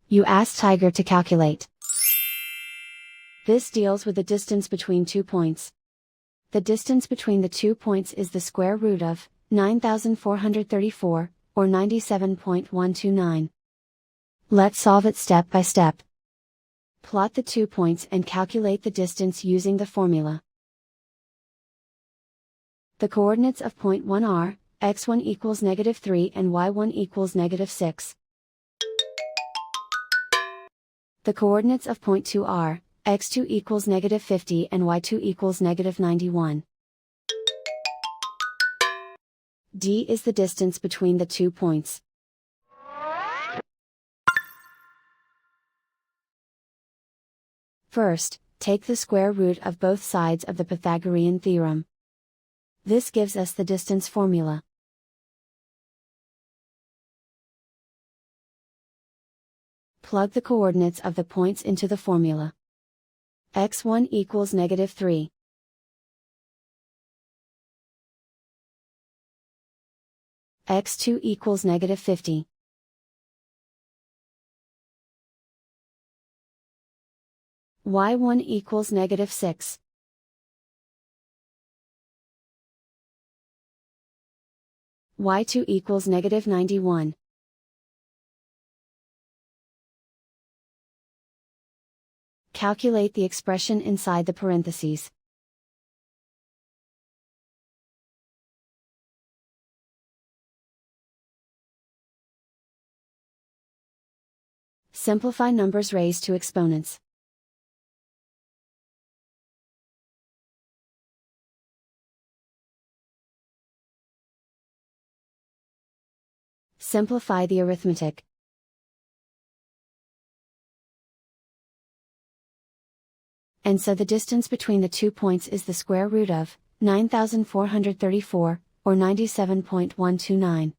You ask Tiger to calculate. This deals with the distance between 2 points. The distance between the 2 points is the square root of 9,434, or 97.129. Let's solve it step by step. Plot the 2 points and calculate the distance using the formula. The coordinates of point 1 are, x1 equals -3 and y1 equals -6. The coordinates of point 2 are, x2 equals -50 and y2 equals -91. D is the distance between the 2 points. First, take the square root of both sides of the Pythagorean theorem. This gives us the distance formula. Plug the coordinates of the points into the formula. x1 equals -3. x2 equals -50. y1 equals -6. y2 equals -91. Calculate the expression inside the parentheses. Simplify numbers raised to exponents. Simplify the arithmetic. And so the distance between the 2 points is the square root of 9,434, or 97.129.